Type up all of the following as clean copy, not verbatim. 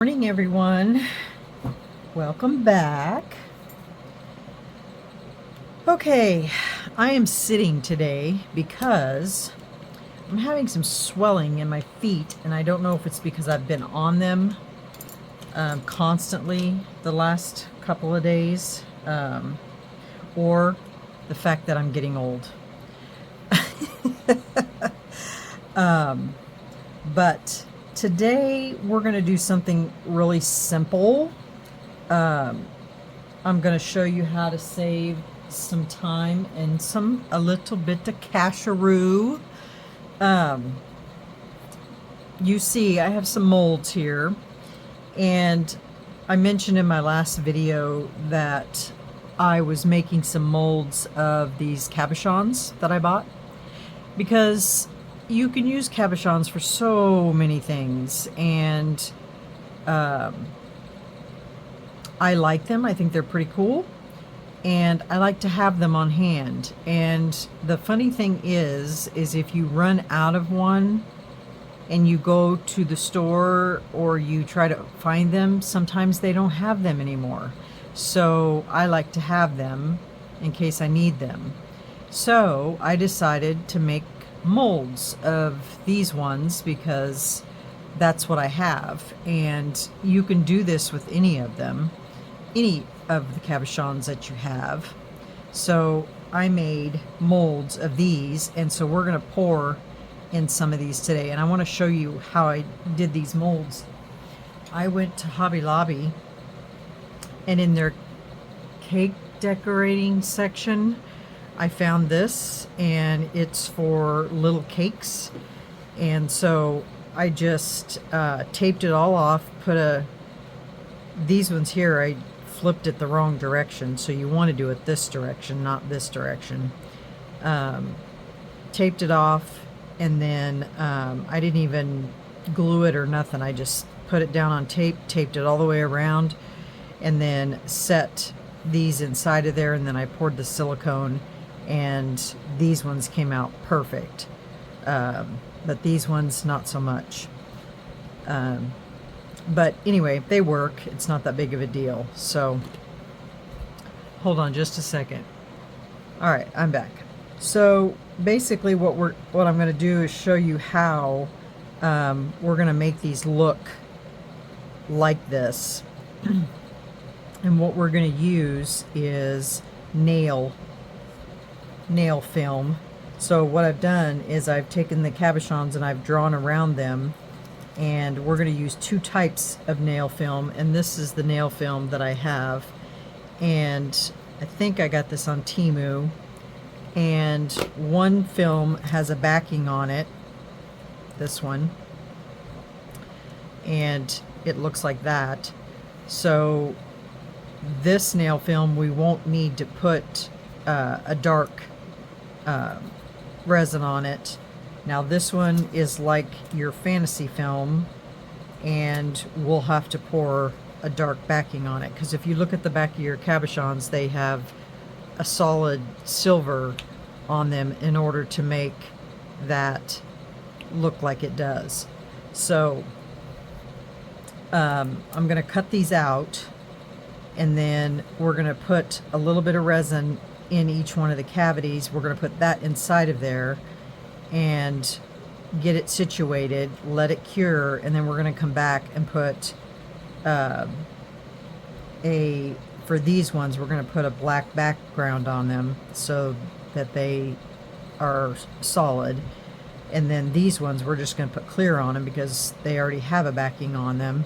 Morning, everyone. Welcome back. Okay, I am sitting today because I'm having some swelling in my feet, and I don't know if it's because I've been on them constantly the last couple of days, or the fact that I'm getting old. But today we're going to do something really simple. I'm going to show you how to save some time and a little bit of casharoo. You see, I have some molds here, and I mentioned in my last video that I was making some molds of these cabochons that I bought, because you can use cabochons for so many things, and I like them. I think they're pretty cool, and I like to have them on hand. And the funny thing is if you run out of one and you go to the store or you try to find them, sometimes they don't have them anymore. So I like to have them in case I need them. So I decided to make molds of these ones because that's what I have, and you can do this with any of them, any of the cabochons that you have. So I made molds of these, and so we're going to pour in some of these today, and I want to show you how I did these molds. I went to Hobby Lobby, and in their cake decorating section I found this, and it's for little cakes. And so I just taped it all off, these ones here, I flipped it the wrong direction, so you want to do it this direction, not this direction. Taped it off, and then I didn't even glue it or nothing. I just put it down on tape, taped it all the way around, and then set these inside of there, and then I poured the silicone, and these ones came out perfect. But these ones not so much. But anyway, they work. It's not that big of a deal. So hold on just a second. All right, I'm back. So basically what I'm going to do is show you how we're going to make these look like this. And what we're going to use is nail film. So what I've done is I've taken the cabochons and I've drawn around them, and we're going to use two types of nail film, and this is the nail film that I have, and I think I got this on Temu. And one film has a backing on it, this one, and it looks like that. So this nail film, we won't need to put a dark resin on it. Now this one is like your fantasy film, and we'll have to pour a dark backing on it, because if you look at the back of your cabochons, they have a solid silver on them in order to make that look like it does. So I'm going to cut these out, and then we're going to put a little bit of resin in each one of the cavities. We're going to put that inside of there and get it situated, let it cure, and then we're going to come back and put for these ones, we're going to put a black background on them so that they are solid. And then these ones, we're just going to put clear on them because they already have a backing on them.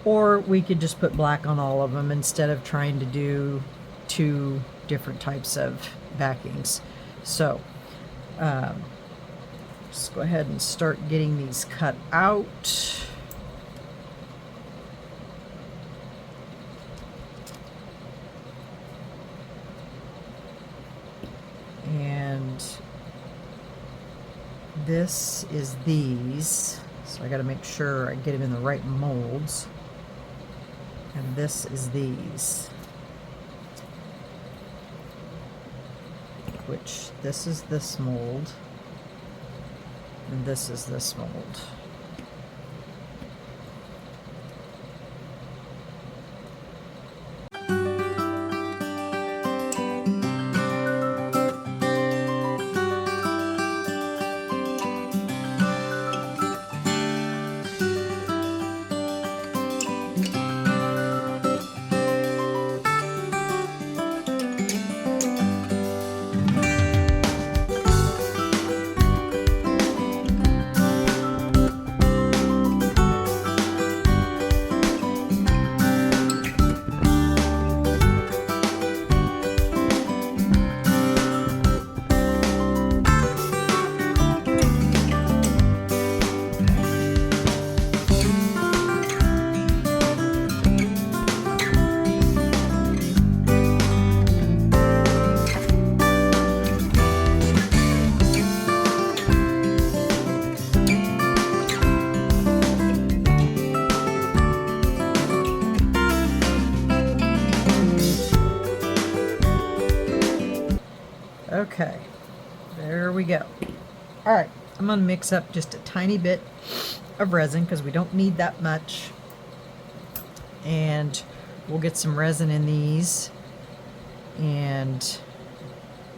Or we could just put black on all of them instead of trying to do two different types of backings. So just go ahead and start getting these cut out. And this is these, so I got to make sure I get them in the right molds. And this is these, which this is this mold, and this is this mold. Okay, there we go. All right, I'm gonna mix up just a tiny bit of resin because we don't need that much. And we'll get some resin in these. And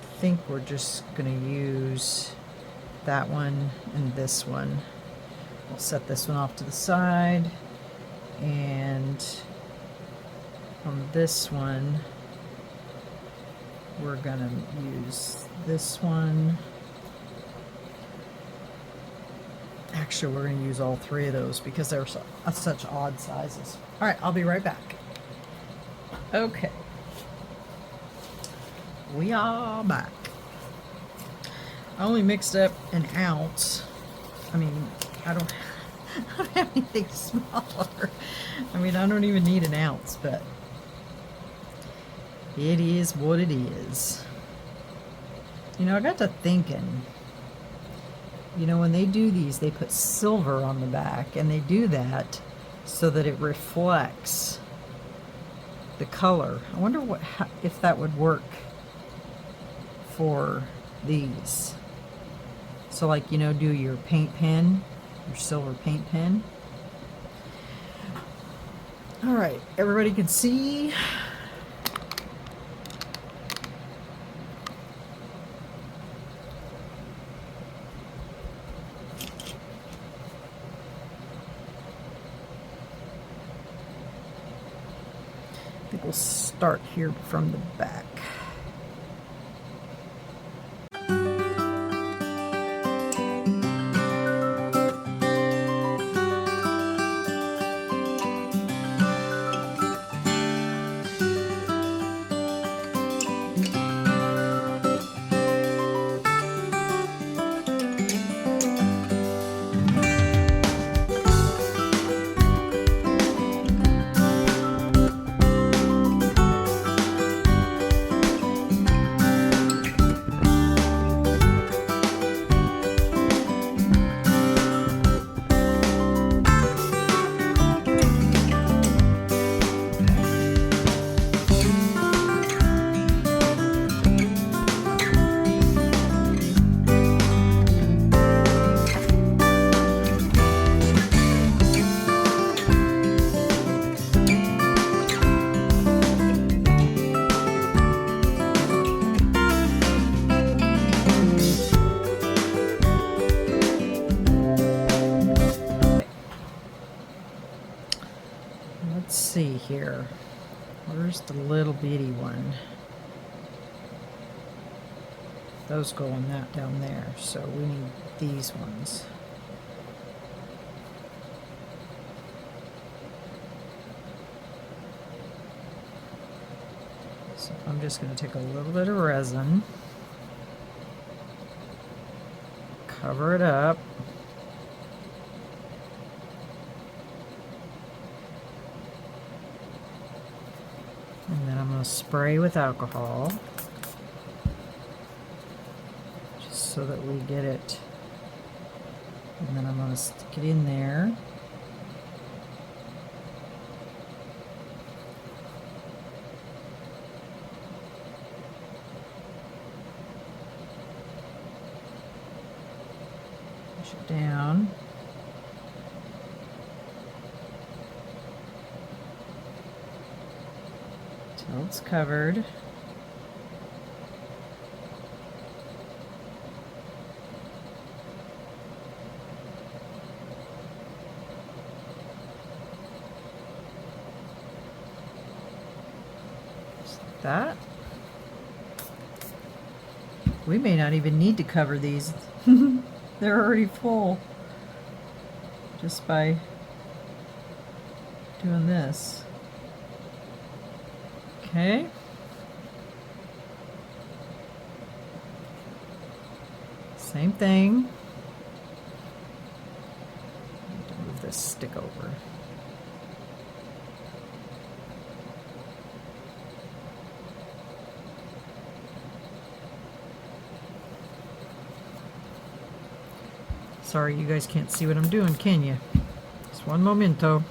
I think we're just gonna use that one and this one. We'll set this one off to the side. And on this one, we're gonna use this one. Actually, we're gonna use all three of those because they're such odd sizes. All right, I'll be right back. Okay. We are back. I only mixed up an ounce. I mean, I don't have anything smaller. I mean, I don't even need an ounce, but it is what it is. You know, I got to thinking, you know, when they do these, they put silver on the back, and they do that so that it reflects the color. I wonder if that would work for these. So like, you know, do your paint pen, your silver paint pen. All right, everybody can see. I think we'll start here from the back. Let's see here. Where's the little bitty one? Those go on that down there, so we need these ones. So I'm just going to take a little bit of resin, cover it up. And then I'm going to spray with alcohol, just so that we get it. And then I'm going to stick it in there. Push it down. Till it's covered. Just like that. We may not even need to cover these. They're already full just by doing this. Okay. Same thing. Need to move this stick over. Sorry, you guys can't see what I'm doing, can you? Just one momento.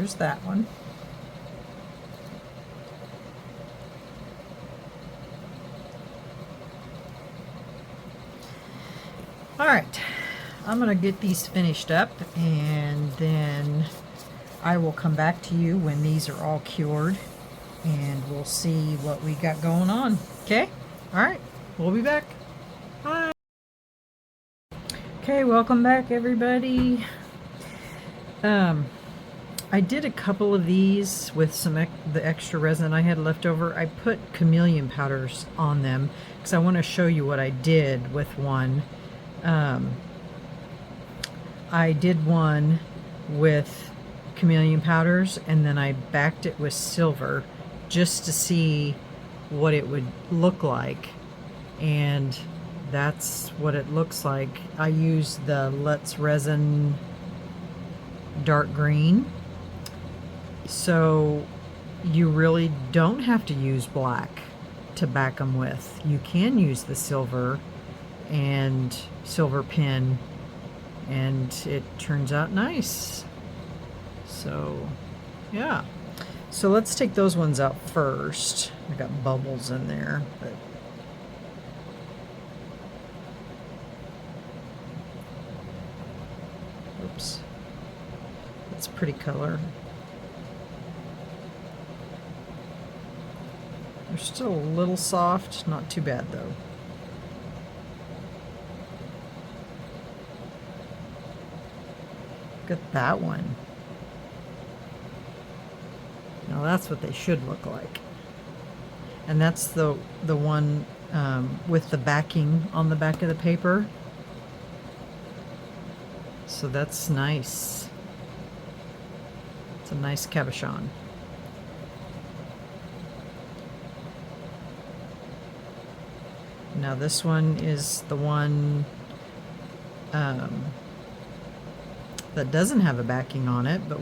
there's that one. All right, I'm gonna get these finished up, and then I will come back to you when these are all cured, and we'll see what we got going on. Okay? All right, we'll be back. Bye. Okay, welcome back, everybody. I did a couple of these with some the extra resin I had left over. I put chameleon powders on them because I want to show you what I did with one. I did one with chameleon powders, and then I backed it with silver just to see what it would look like, and that's what it looks like. I used the Let's Resin dark green, so you really don't have to use black to back them with. You can use the silver and silver pin, and it turns out nice. So yeah, so let's take those ones out first. I got bubbles in there, but oops, that's a pretty color. They're still a little soft, not too bad though. Look at that one. Now that's what they should look like. And that's the one with the backing on the back of the paper. So that's nice. It's a nice cabochon. Now this one is the one that doesn't have a backing on it, but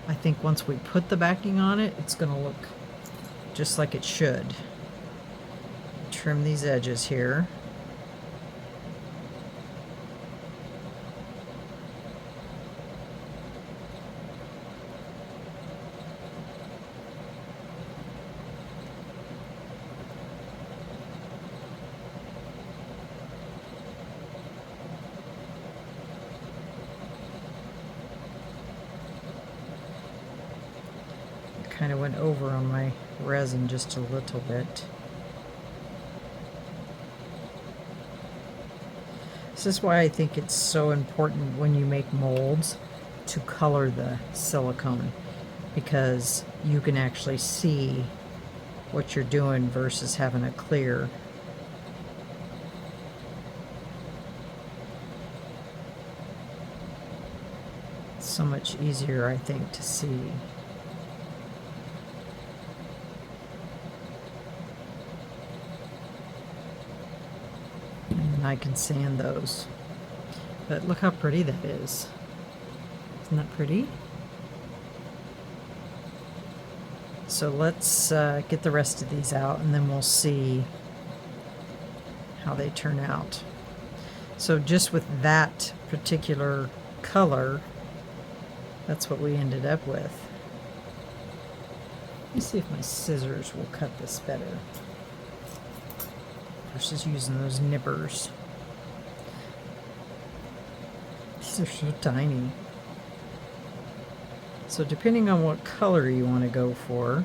I think once we put the backing on it, it's going to look just like it should. Trim these edges here. Kind of went over on my resin just a little bit. This is why I think it's so important when you make molds to color the silicone, because you can actually see what you're doing versus having a clear. It's so much easier, I think, to see. I can sand those, but look how pretty that is. Isn't that pretty? So let's get the rest of these out, and then we'll see how they turn out. So just with that particular color, that's what we ended up with. Let me see if my scissors will cut this better versus using those nippers. These are so tiny. So depending on what color you want to go for,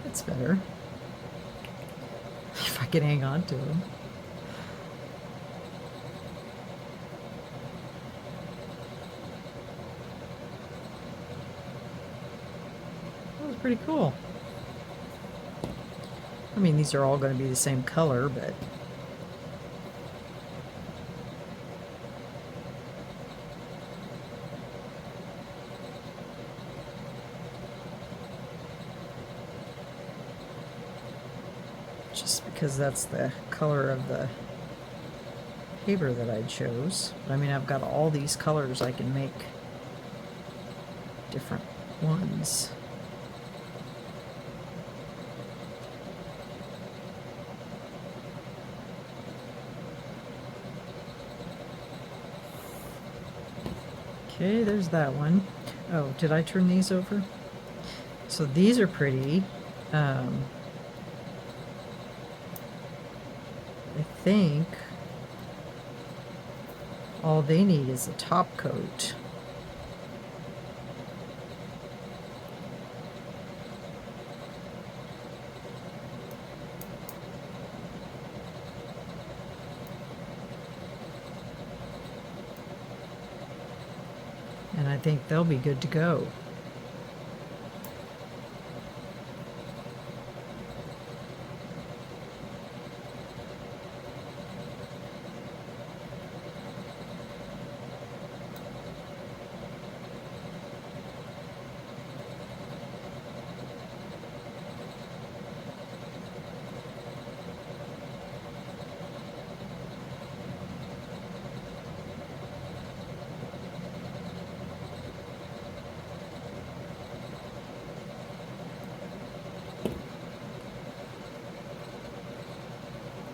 it's better if I can hang on to them. That was pretty cool. I mean, these are all going to be the same color, but just because that's the color of the paper that I chose. I mean, I've got all these colors. I can make different ones. Okay, there's that one. Oh, did I turn these over? So these are pretty. I think all they need is a top coat. And I think they'll be good to go.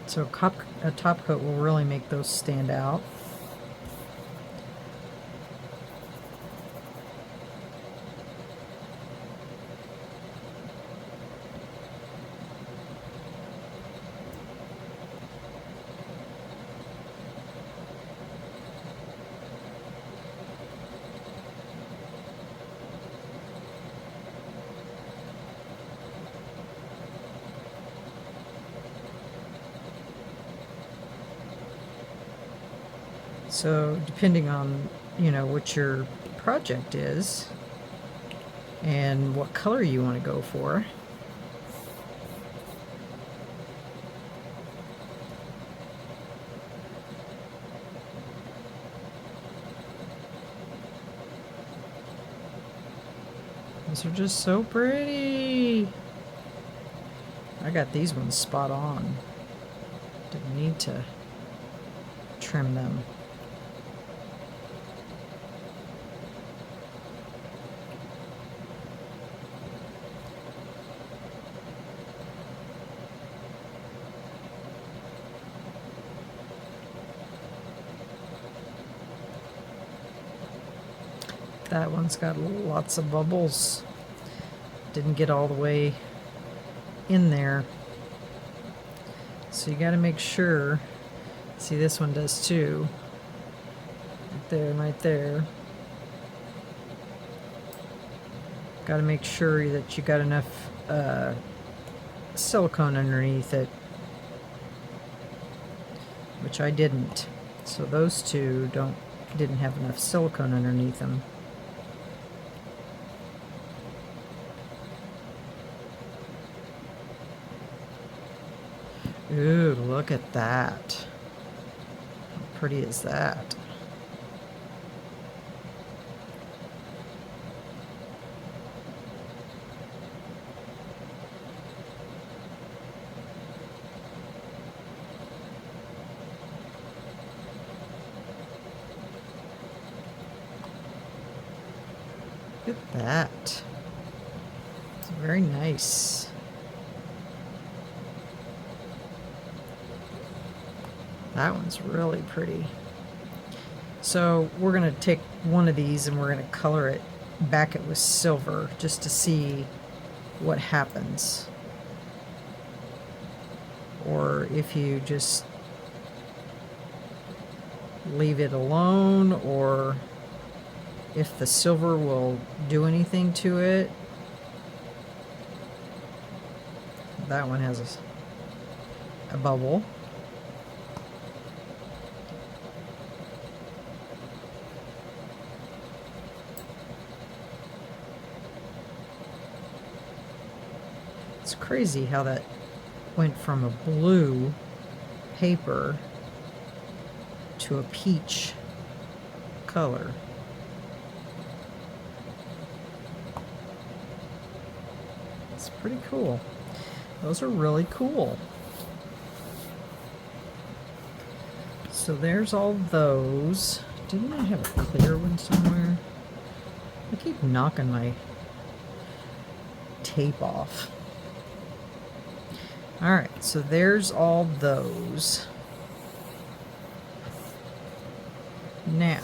So a top coat will really make those stand out. So depending on, you know, what your project is and what color you want to go for, these are just so pretty. I got these ones spot on. Didn't need to trim them. That one's got lots of bubbles. Didn't get all the way in there. So you got to make sure. See, this one does too. Right there, right there. Got to make sure that you got enough silicone underneath it, which I didn't. So those two didn't have enough silicone underneath them. Ooh, look at that. How pretty is that? Look at that. It's very nice. That one's really pretty. So we're going to take one of these and we're going to color it, back it with silver, just to see what happens. Or if you just leave it alone, or if the silver will do anything to it. That one has a bubble. It's crazy how that went from a blue paper to a peach color. It's pretty cool. Those are really cool. so there's all those. Didn't I have a clear one somewhere? I keep knocking my tape off. Alright, so there's all those. Now,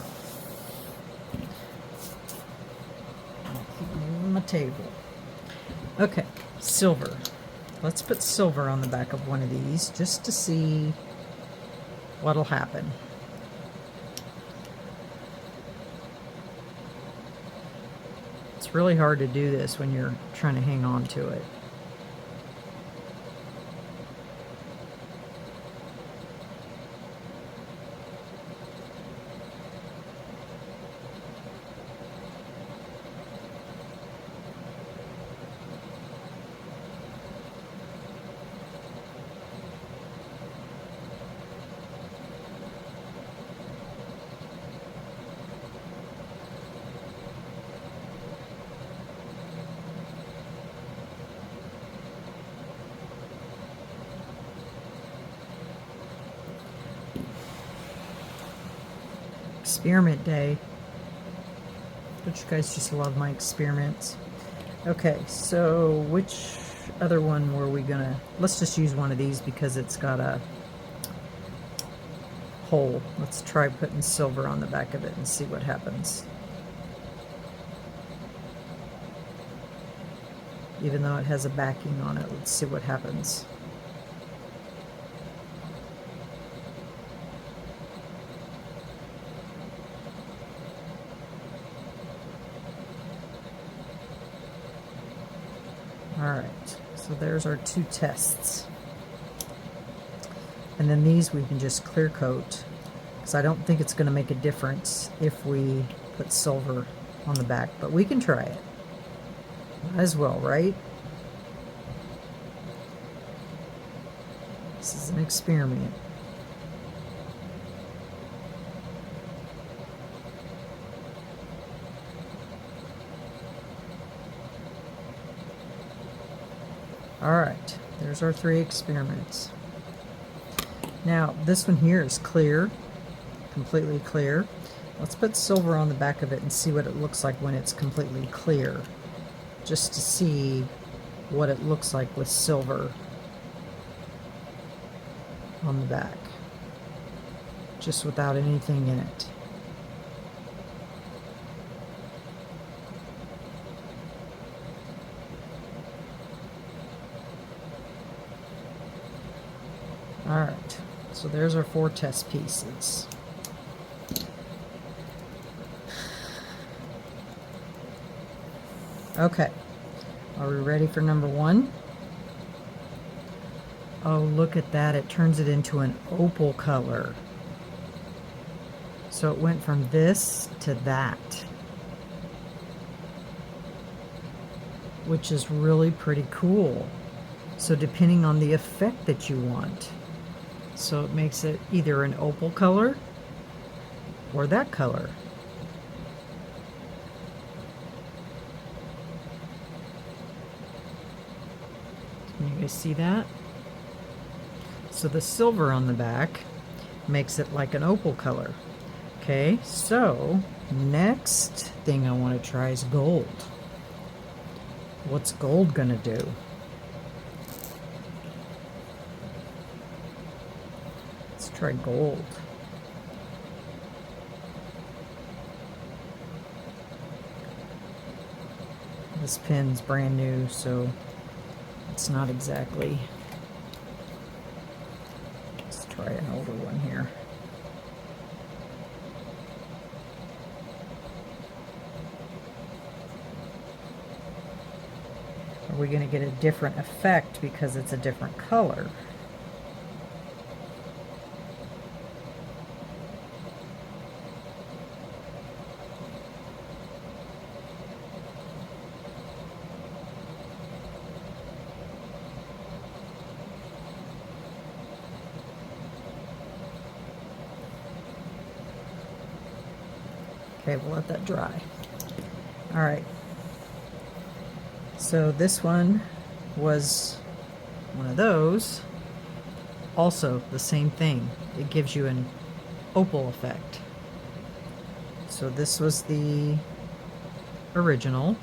I'll keep moving my table. Okay, silver. Let's put silver on the back of one of these just to see what'll happen. It's really hard to do this when you're trying to hang on to it. Experiment day. Don't you guys just love my experiments? Okay, so which other one were we gonna... Let's just use one of these because it's got a hole. Let's try putting silver on the back of it and see what happens. Even though it has a backing on it, let's see what happens. Alright, so there's our two tests. And then these we can just clear coat, because I don't think it's going to make a difference if we put silver on the back, but we can try it. Might as well, right? This is an experiment. Alright, there's our 3 experiments. Now, this one here is clear, completely clear. Let's put silver on the back of it and see what it looks like when it's completely clear, just to see what it looks like with silver on the back, just without anything in it. Alright, so there's our 4 test pieces. Okay, are we ready for number 1? Oh, look at that, it turns it into an opal color. So it went from this to that, which is really pretty cool. So depending on the effect that you want. So it makes it either an opal color or that color. Can you guys see that? So the silver on the back makes it like an opal color. Okay, so next thing I want to try is gold. What's gold gonna do? Try gold. This pen's brand new, so it's not exactly. Let's try an older one here. Are we going to get a different effect because it's a different color? Okay, we'll let that dry. All right. So this one was one of those. Also the same thing. It gives you an opal effect. So this was the original.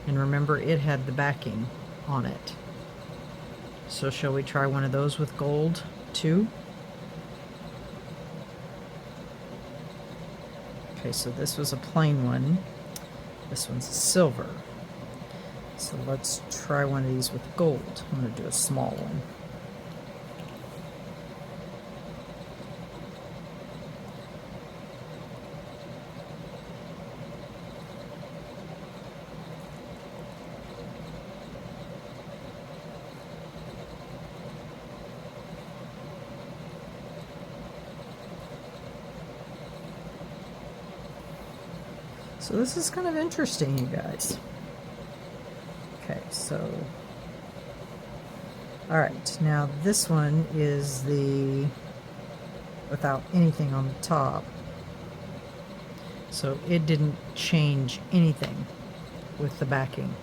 And remember, it had the backing on it. So shall we try one of those with gold too? Okay, so this was a plain one. This one's a silver. So let's try one of these with gold. I'm going to do a small one. So this is kind of interesting, you guys. Okay, so, all right, now this one is the without anything on the top. So it didn't change anything with the backing.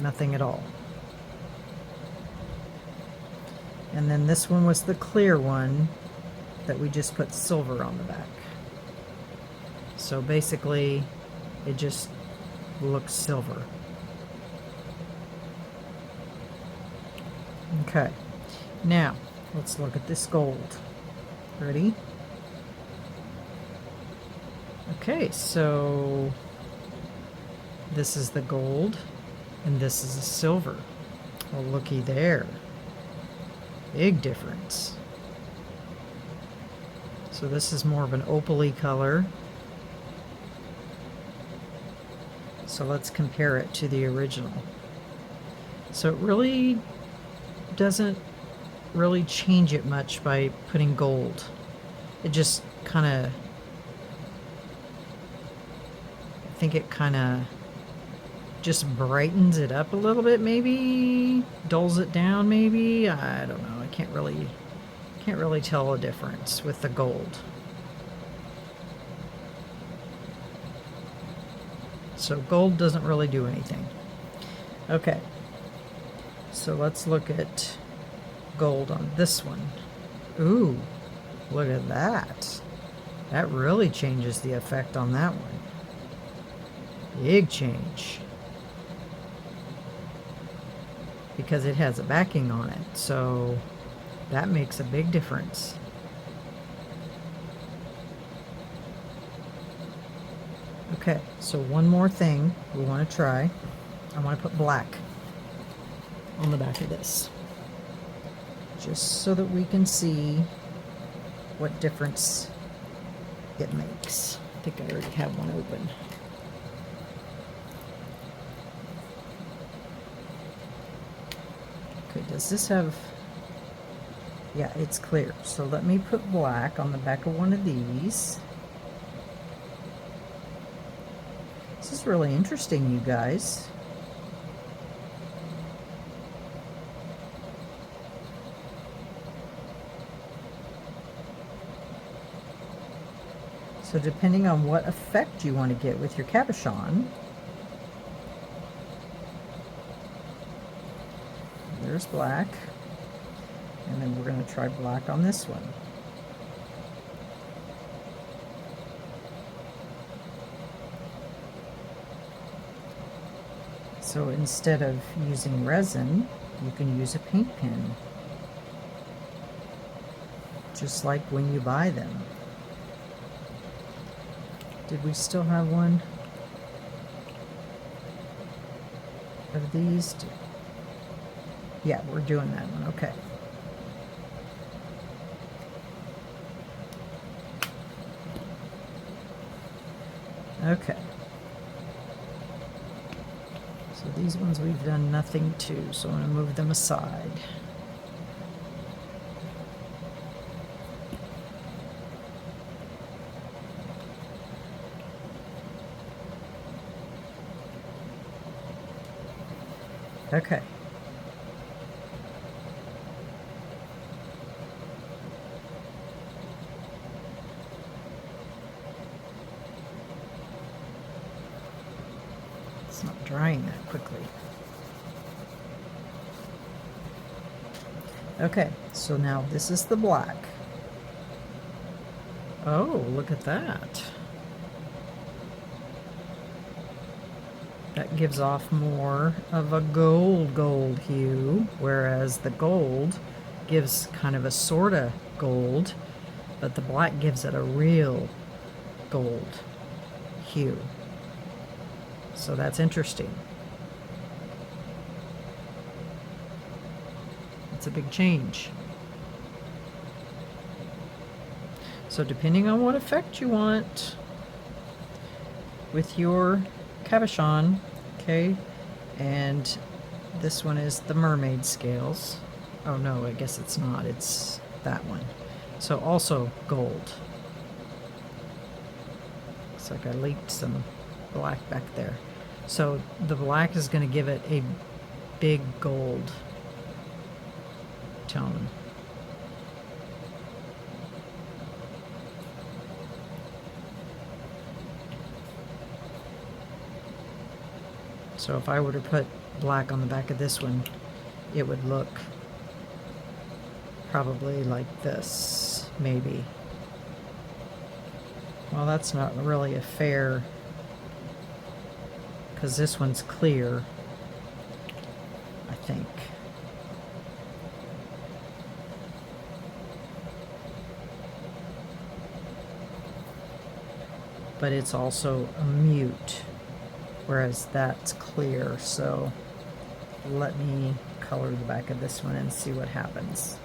Nothing at all. And then this one was the clear one that we just put silver on the back. So basically, it just looks silver. Okay, now let's look at this gold. Ready? Okay, so this is the gold and this is the silver. Well, looky there. Big difference. So this is more of an opal-y color. So let's compare it to the original. So it really doesn't really change it much by putting gold. It just kind of, I think it kind of just brightens it up a little bit, maybe dulls it down, maybe. I don't know. I can't really tell a difference with the gold. So gold doesn't really do anything. Okay, so let's look at gold on this one. Ooh, look at that. That really changes the effect on that one. Big change. Because it has a backing on it, so that makes a big difference. Okay, so one more thing we want to try. I want to put black on the back of this, just so that we can see what difference it makes. I think I already have one open. Okay, does this have... Yeah, it's clear. So let me put black on the back of one of these. This is really interesting, you guys. So depending on what effect you want to get with your cabochon, there's black, and then we're going to try black on this one. So instead of using resin, you can use a paint pen, just like when you buy them. Did we still have one of these? Yeah, we're doing that one. Okay. Okay. So these ones we've done nothing to, so I'm going to move them aside. Okay. It's not drying that quickly. Okay, so now this is the black. Oh, look at that. That gives off more of a gold hue, whereas the gold gives kind of a sorta gold, but the black gives it a real gold hue. So that's interesting. It's a big change. So depending on what effect you want with your cabochon, okay, and this one is the mermaid scales. Oh no, I guess it's not, it's that one. So also gold. Looks like I leaked some black back there. So the black is going to give it a big gold tone. So if I were to put black on the back of this one, it would look probably like this, maybe. Well, that's not really a fair, because this one's clear, I think. But it's also a mute, whereas that's clear. So let me color the back of this one and see what happens.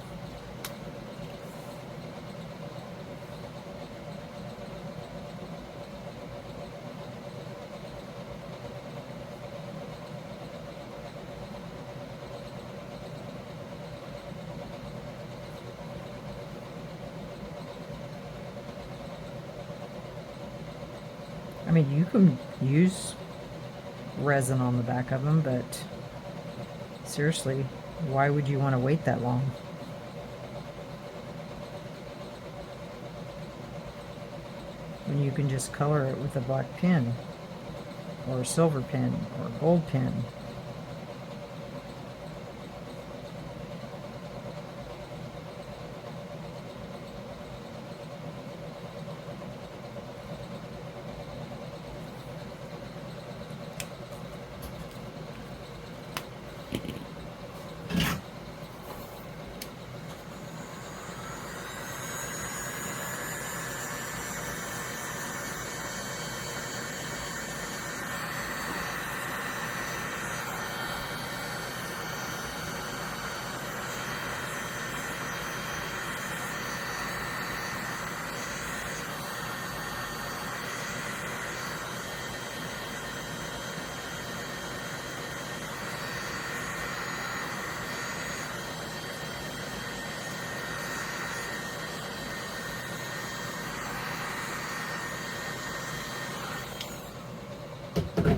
I mean, you can use resin on the back of them, but seriously, why would you want to wait that long? When you can just color it with a black pen, or a silver pen, or a gold pen.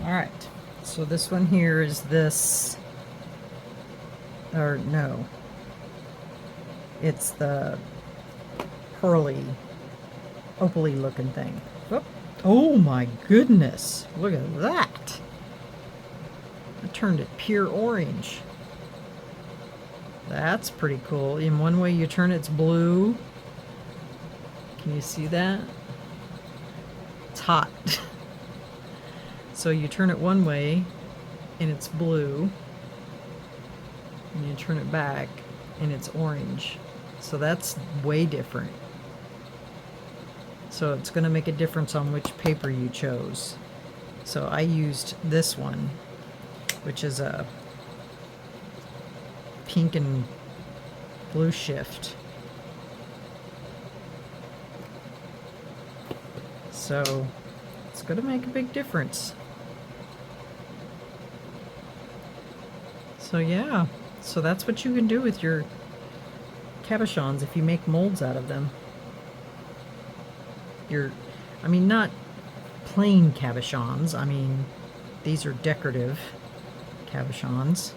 Alright, so this one here is this, or no, it's the pearly, opally looking thing. Whoop. Oh my goodness, look at that. I turned it pure orange. That's pretty cool. In one way you turn it's blue. Can you see that? It's hot. So you turn it one way and it's blue, and you turn it back and it's orange. So that's way different. So it's going to make a difference on which paper you chose. So I used this one, which is a pink and blue shift. So it's going to make a big difference. So yeah, so that's what you can do with your cabochons if you make molds out of them. I mean, not plain cabochons. I mean, these are decorative cabochons.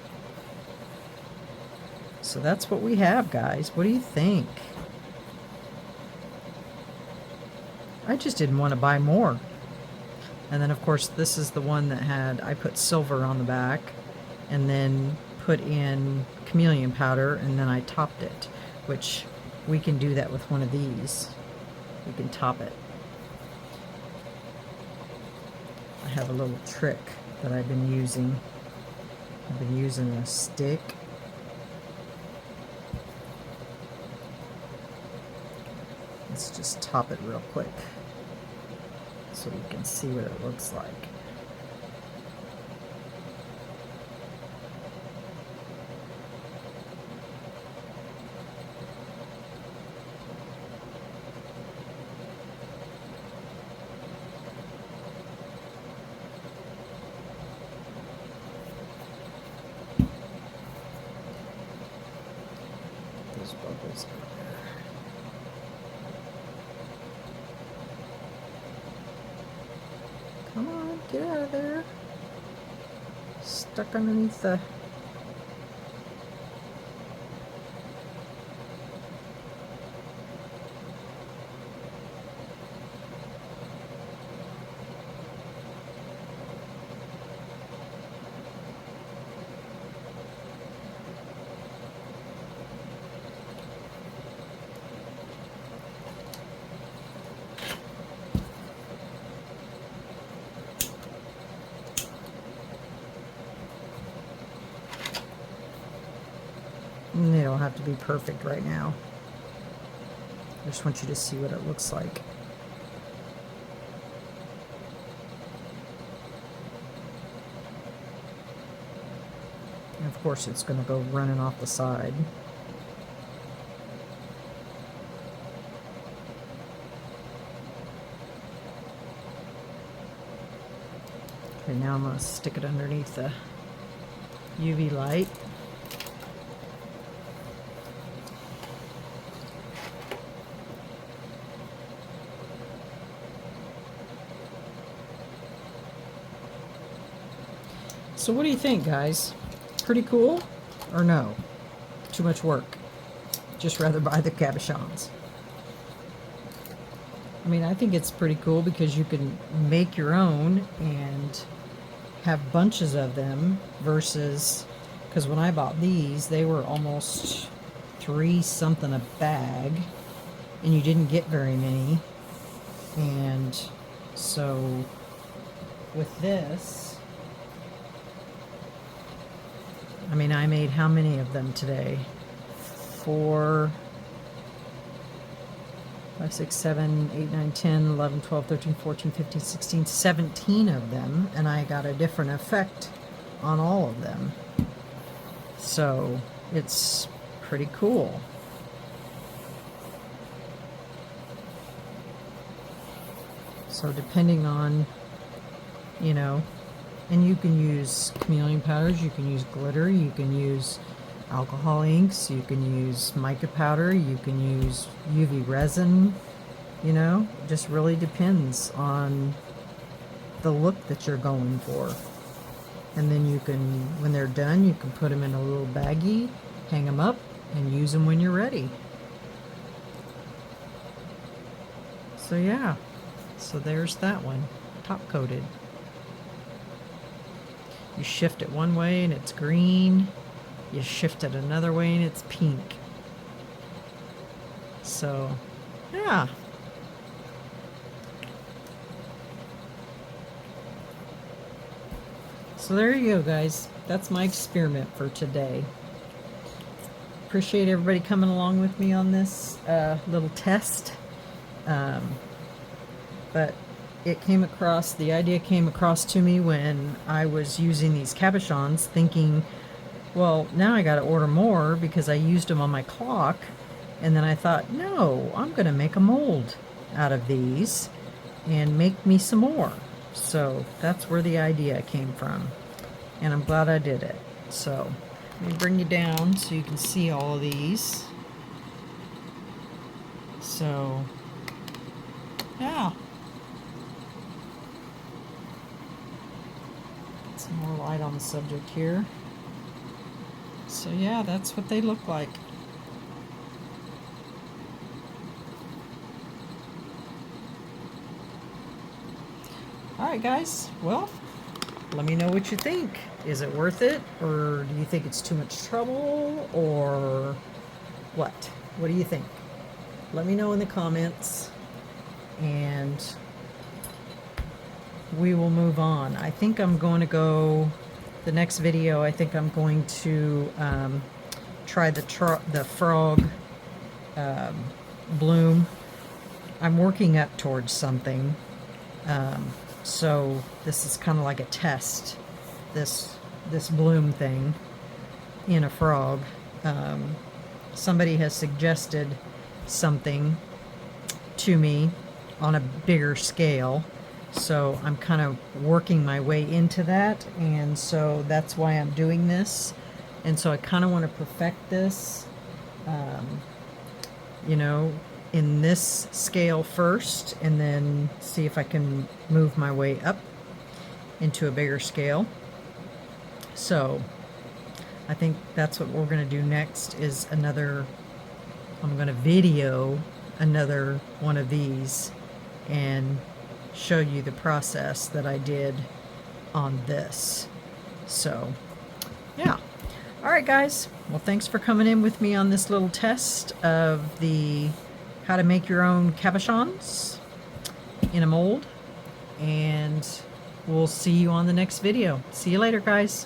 So that's what we have, guys. What do you think? I just didn't want to buy more. And then of course this is the one that had, I put silver on the back and then put in chameleon powder, and then I topped it, which we can do that with one of these. We can top it. I have a little trick that I've been using. I've been using a stick. Let's just top it real quick so you can see what it looks like. Those bubbles out there. Come on, get out of there. Stuck underneath the... They don't have to be perfect right now. I just want you to see what it looks like. And of course it's going to go running off the side. Okay, now I'm going to stick it underneath the UV light. So what do you think, guys? Pretty cool or no? Too much work? Just rather buy the cabochons. I mean, I think it's pretty cool because you can make your own and have bunches of them versus, because when I bought these, they were almost $3 something a bag and you didn't get very many. And so with this, I mean, I made how many of them today? 4, 5, 6, 7, 8, 9, 10, 11, 12, 13, 14, 15, 16, 17 of them, and I got a different effect on all of them. So it's pretty cool. So depending on, you know, and you can use chameleon powders, you can use glitter, you can use alcohol inks, you can use mica powder, you can use UV resin, you know, it just really depends on the look that you're going for. And then you can, when they're done, you can put them in a little baggie, hang them up, and use them when you're ready. So yeah, so there's that one, top coated. You shift it one way and it's green. You shift it another way and it's pink. So, yeah. So there you go, guys. That's my experiment for today. Appreciate everybody coming along with me on this little test. But it came across, the idea came across to me when I was using these cabochons, thinking, well, now I got to order more because I used them on my clock. And then I thought, no, I'm going to make a mold out of these and make me some more. So that's where the idea came from. And I'm glad I did it. So let me bring you down so you can see all of these. So, yeah. Some more light on the subject here. So yeah, that's what they look like. All right, guys. Well, let me know what you think. Is it worth it, or do you think it's too much trouble, or what? What do you think? Let me know in the comments, and we will move on. I think I'm going to go, the next video, I think I'm going to try the frog bloom. I'm working up towards something. So this is kind of like a test, this bloom thing in a frog. Somebody has suggested something to me on a bigger scale, so I'm kind of working my way into that, and so that's why I'm doing this. And so I kind of want to perfect this, you know, in this scale first, and then see if I can move my way up into a bigger scale. So I think that's what we're going to do next, is another, I'm going to video another one of these and show you the process that I did on this. So yeah. All right, guys. Well, thanks for coming in with me on this little test of the how to make your own cabochons in a mold, and we'll see you on the next video. See you later, guys.